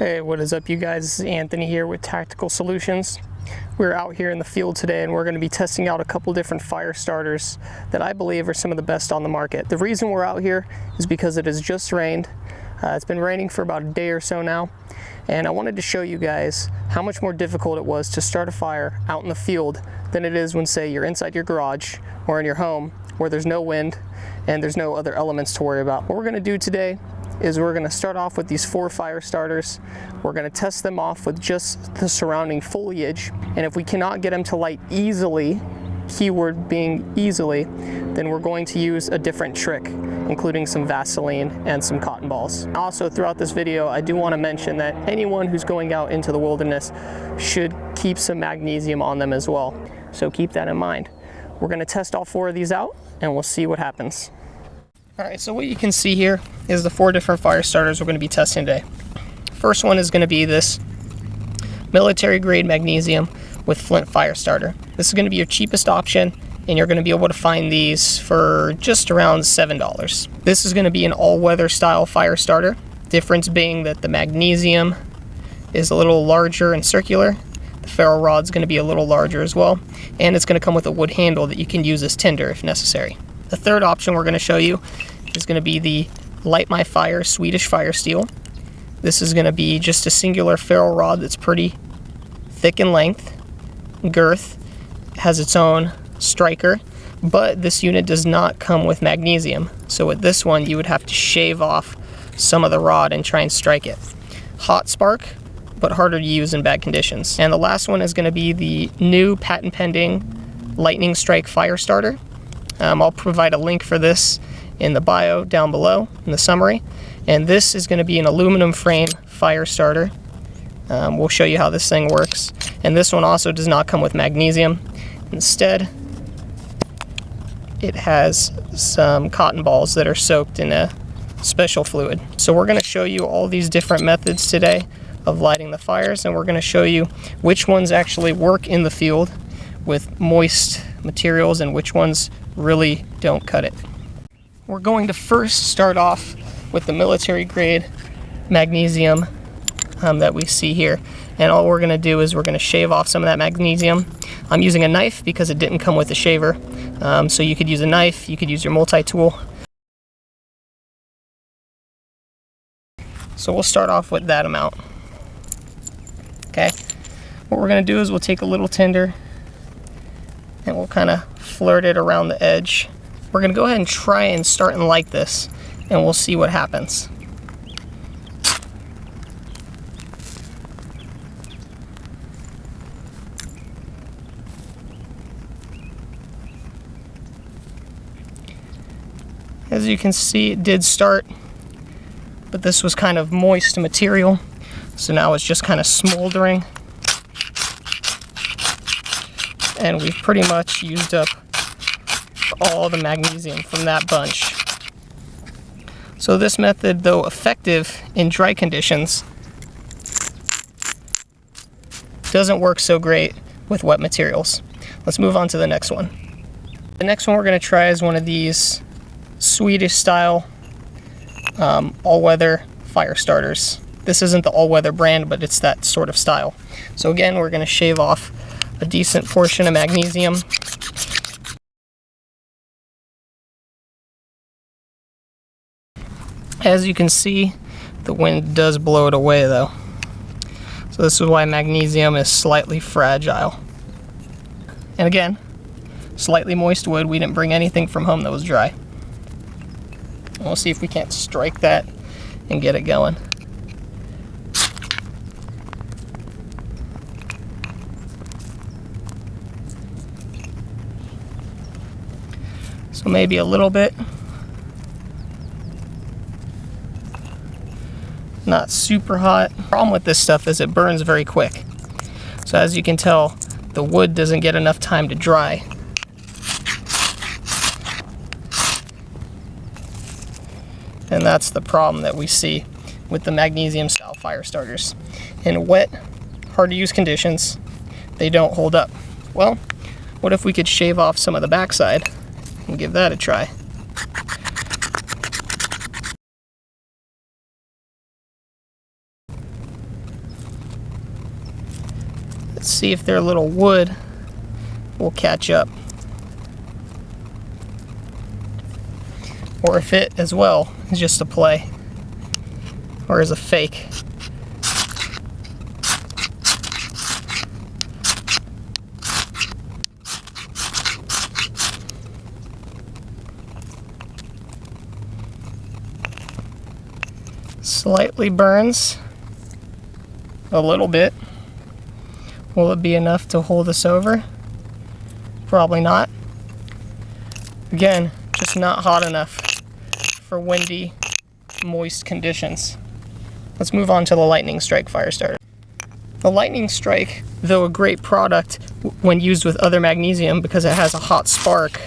Hey, what is up you guys? This is Anthony here with Tactical Solutions. We're out here in the field today and we're going to be testing out a couple different fire starters that I believe are some of the best on the market. The reason we're out here is because it has just rained. It's been raining for about a day or so now, and I wanted to show you guys how much more difficult it was to start a fire out in the field than it is when, say, you're inside your garage or in your home where there's no wind and there's no other elements to worry about. What we're going to do today is we're going to start off with these 4 fire starters. We're going to test them off with just the surrounding foliage, and if we cannot get them to light easily, keyword being easily, then we're going to use a different trick, including some Vaseline and some cotton balls. Also, throughout this video, I do want to mention that anyone who's going out into the wilderness should keep some magnesium on them as well, so keep that in mind. We're going to test all 4 of these out and we'll see what happens. Alright, so what you can see here is the 4 different fire starters we're going to be testing today. First one is going to be this military grade magnesium with flint fire starter. This is going to be your cheapest option, and you're going to be able to find these for just around $7. This is going to be an all-weather style fire starter. Difference being that the magnesium is a little larger and circular. The ferro rod is going to be a little larger as well, and it's going to come with a wood handle that you can use as tinder if necessary. The third option we're going to show you is going to be the Light My Fire Swedish Fire Steel. This is going to be just a singular ferro rod that's pretty thick in length, girth, has its own striker, but this unit does not come with magnesium. So with this one, you would have to shave off some of the rod and try and strike it. Hot spark, but harder to use in bad conditions. And the last one is going to be the new patent pending Lightning Strike Fire Starter. I'll provide a link for this in the bio down below in the summary. And this is going to be an aluminum frame fire starter. We'll show you how this thing works. And this one also does not come with magnesium. Instead, it has some cotton balls that are soaked in a special fluid. So we're going to show you all these different methods today of lighting the fires, and we're going to show you which ones actually work in the field with moist materials and which ones really don't cut it. We're going to first start off with the military grade magnesium that we see here, and all we're going to do is we're going to shave off some of that magnesium. I'm using a knife because it didn't come with a shaver, so you could use a knife, you could use your multi-tool. So we'll start off with that amount. Okay, what we're going to do is we'll take a little tinder and we'll kind of flirt it around the edge. We're going to go ahead and try and start and light this, and we'll see what happens. As you can see, it did start, but this was kind of moist material, so now it's just kind of smoldering. And we've pretty much used up all the magnesium from that bunch. So this method, though effective in dry conditions, doesn't work so great with wet materials. Let's move on to the next one. The next one we're going to try is one of these Swedish style all-weather fire starters. This isn't the all-weather brand, but it's that sort of style. So again, we're going to shave off a decent portion of magnesium. As you can see, the wind does blow it away though. So this is why magnesium is slightly fragile. And again, slightly moist wood. We didn't bring anything from home that was dry. And we'll see if we can't strike that and get it going. So maybe a little bit. Not super hot. The problem with this stuff is it burns very quick. So as you can tell, the wood doesn't get enough time to dry. And that's the problem that we see with the magnesium style fire starters. In wet, hard to use conditions, they don't hold up. Well, what if we could shave off some of the backside and give that a try? Let's see if their little wood will catch up, or if it as well is just a play or is a fake. Slightly burns a little bit. Will it be enough to hold this over? Probably not. Again, just not hot enough for windy, moist conditions. Let's move on to the Lightning Strike fire starter. The Lightning Strike, though a great product when used with other magnesium because it has a hot spark,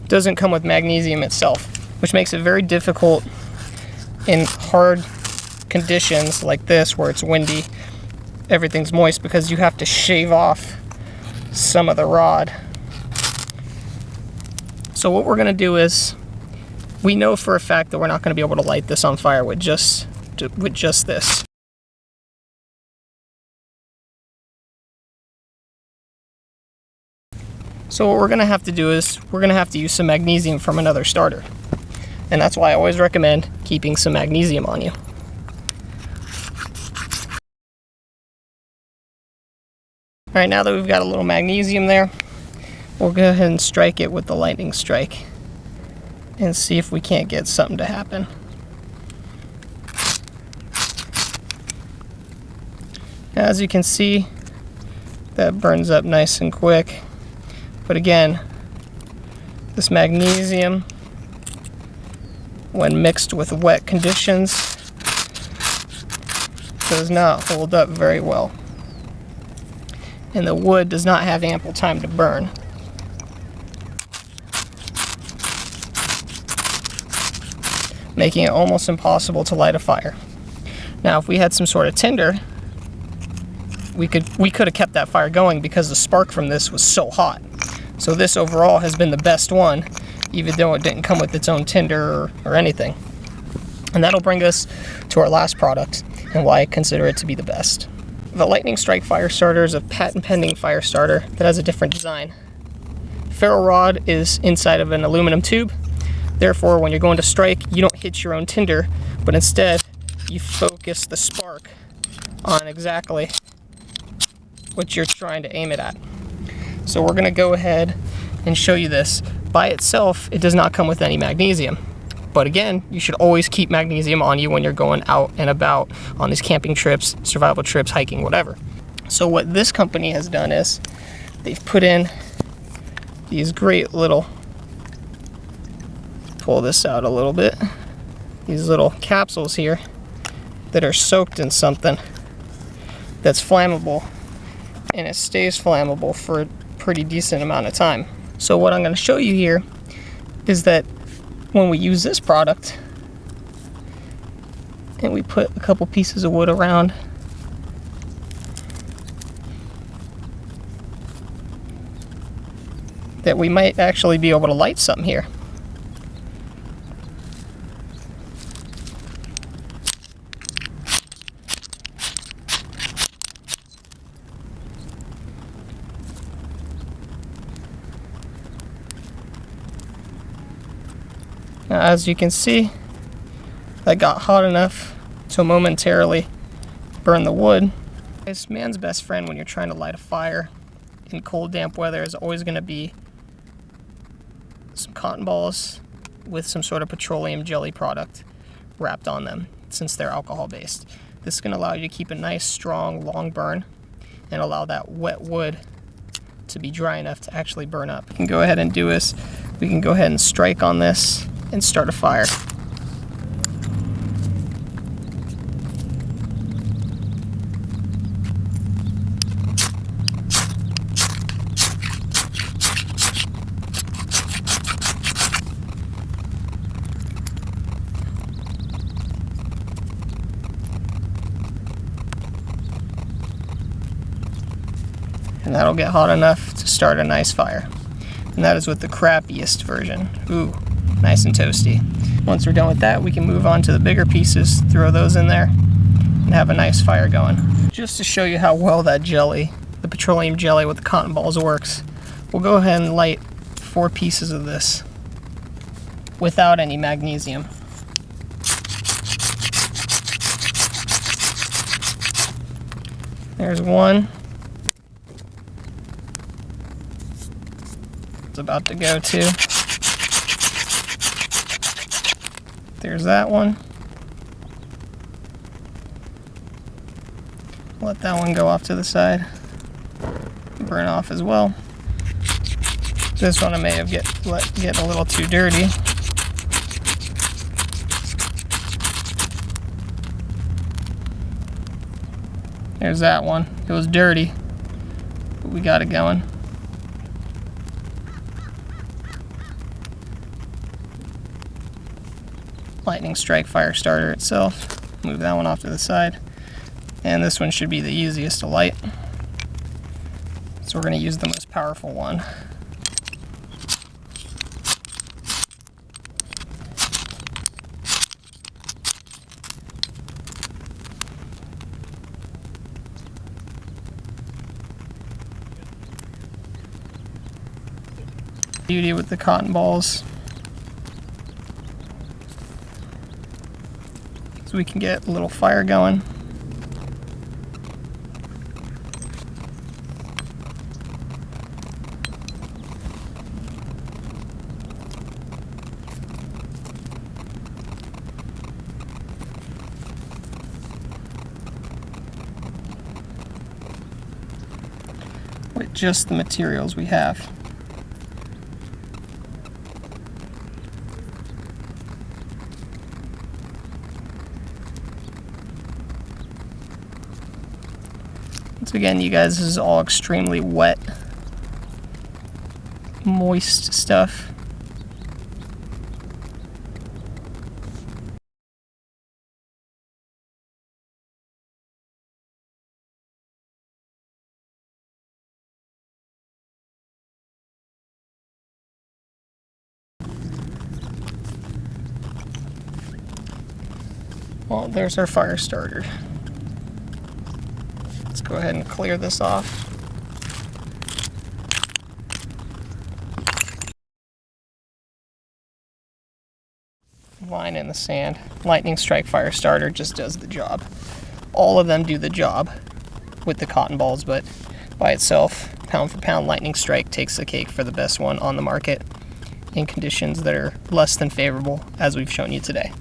doesn't come with magnesium itself, which makes it very difficult in hard conditions like this where it's windy, everything's moist, because you have to shave off some of the rod. So what we're going to do is, we know for a fact that we're not going to be able to light this on fire with just this. So what we're going to have to do is, we're going to have to use some magnesium from another starter. And that's why I always recommend keeping some magnesium on you. Alright, now that we've got a little magnesium there, we'll go ahead and strike it with the Lightning Strike and see if we can't get something to happen. As you can see, that burns up nice and quick. But again, this magnesium, when mixed with wet conditions, does not hold up very well. And the wood does not have ample time to burn. Making it almost impossible to light a fire. Now, if we had some sort of tinder, we could have kept that fire going because the spark from this was so hot. So this overall has been the best one, even though it didn't come with its own tinder or anything. And that'll bring us to our last product and why I consider it to be the best. The Lightning Strike fire starter is a patent-pending fire starter that has a different design. Ferro rod is inside of an aluminum tube. Therefore, when you're going to strike, you don't hit your own tinder, but instead you focus the spark on exactly what you're trying to aim it at. So we're going to go ahead and show you this. By itself, it does not come with any magnesium. But again, you should always keep magnesium on you when you're going out and about on these camping trips, survival trips, hiking, whatever. So what this company has done is they've put in these great little, pull this out a little bit, these little capsules here that are soaked in something that's flammable, and it stays flammable for a pretty decent amount of time. So what I'm going to show you here is that when we use this product and we put a couple pieces of wood around, that we might actually be able to light something here. Now, as you can see, that got hot enough to momentarily burn the wood. This man's best friend when you're trying to light a fire in cold, damp weather is always going to be some cotton balls with some sort of petroleum jelly product wrapped on them, since they're alcohol based. This is going to allow you to keep a nice, strong, long burn and allow that wet wood to be dry enough to actually burn up. We can go ahead and do this. We can go ahead and strike on this and start a fire. And that'll get hot enough to start a nice fire. And that is with the crappiest version. Ooh, nice and toasty. Once we're done with that, we can move on to the bigger pieces, throw those in there, and have a nice fire going. Just to show you how well that jelly, the petroleum jelly with the cotton balls, works, we'll go ahead and light 4 pieces of this without any magnesium. There's one. It's about to go to. There's that one. Let that one go off to the side. Burn off as well. This one I may have get a little too dirty. There's that one. It was dirty, but we got it going. Lightning strike fire starter itself. Move that one off to the side. And this one should be the easiest to light. So we're going to use the most powerful one. Beauty with the cotton balls. So we can get a little fire going. With just the materials we have. Once again, you guys, this is all extremely wet, moist stuff. Well, there's our fire starter. Let's go ahead and clear this off. Line in the sand. Lightning strike fire starter just does the job. All of them do the job with the cotton balls, but by itself, pound for pound, lightning strike takes the cake for the best one on the market in conditions that are less than favorable, as we've shown you today.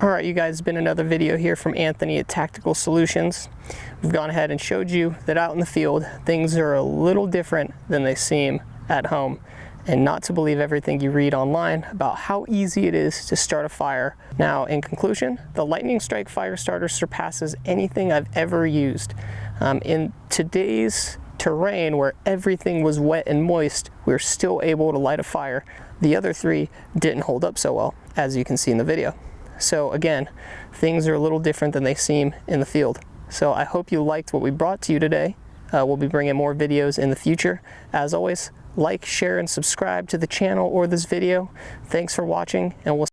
Alright, you guys, it's been another video here from Anthony at Tactical Solutions. We've gone ahead and showed you that out in the field, things are a little different than they seem at home. And not to believe everything you read online about how easy it is to start a fire. Now, in conclusion, the Lightning Strike Fire Starter surpasses anything I've ever used. In today's terrain where everything was wet and moist, we were still able to light a fire. The other 3 didn't hold up so well, as you can see in the video. So again, things are a little different than they seem in the field. So I hope you liked what we brought to you today. We'll be bringing more videos in the future. As always, like, share, and subscribe to the channel or this video. Thanks for watching, and we'll